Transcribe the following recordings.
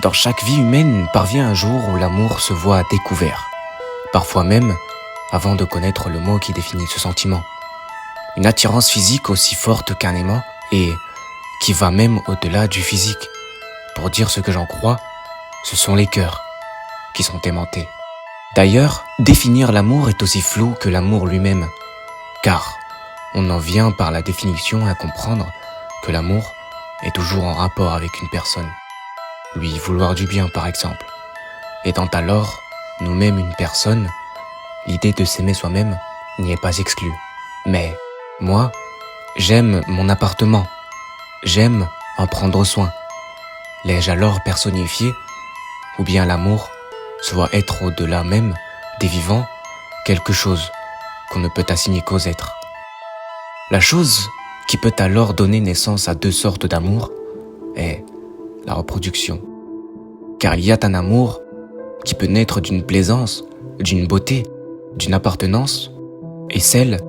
Dans chaque vie humaine parvient un jour où l'amour se voit à découvert, parfois même avant de connaître le mot qui définit ce sentiment. Une attirance physique aussi forte qu'un aimant et qui va même au-delà du physique. Pour dire ce que j'en crois, ce sont les cœurs qui sont aimantés. D'ailleurs, définir l'amour est aussi flou que l'amour lui-même, car on en vient par la définition à comprendre que l'amour est toujours en rapport avec une personne. Lui vouloir du bien par exemple. Étant alors nous-mêmes une personne, l'idée de s'aimer soi-même n'y est pas exclue. Mais moi, j'aime mon appartement, j'aime en prendre soin. L'ai-je alors personnifié? Ou bien l'amour se voit être au-delà même des vivants quelque chose qu'on ne peut assigner qu'aux êtres. La chose qui peut alors donner naissance à deux sortes d'amour est la reproduction. Car il y a un amour qui peut naître d'une plaisance, d'une beauté, d'une appartenance, et celle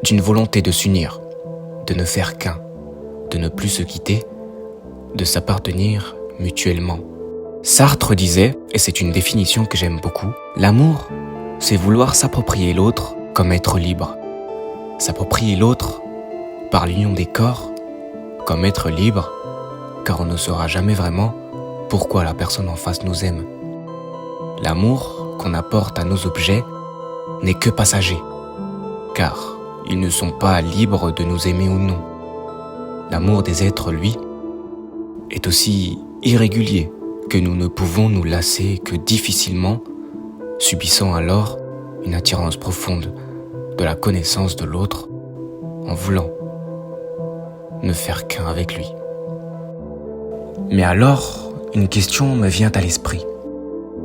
d'une volonté de s'unir, de ne faire qu'un, de ne plus se quitter, de s'appartenir mutuellement. Sartre disait, et c'est une définition que j'aime beaucoup, l'amour, c'est vouloir s'approprier l'autre comme être libre. S'approprier l'autre par l'union des corps comme être libre, car on ne saura jamais vraiment pourquoi la personne en face nous aime. L'amour qu'on apporte à nos objets n'est que passager, car ils ne sont pas libres de nous aimer ou non. L'amour des êtres, lui, est aussi irrégulier que nous ne pouvons nous lasser que difficilement, subissant alors une attirance profonde de la connaissance de l'autre en voulant ne faire qu'un avec lui. Mais alors, une question me vient à l'esprit.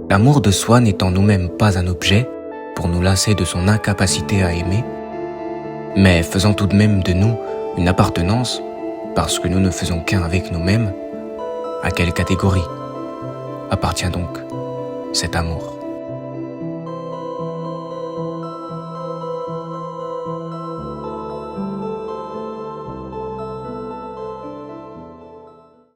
L'amour de soi n'étant nous-mêmes pas un objet pour nous lasser de son incapacité à aimer, mais faisant tout de même de nous une appartenance parce que nous ne faisons qu'un avec nous-mêmes, à quelle catégorie appartient donc cet amour ?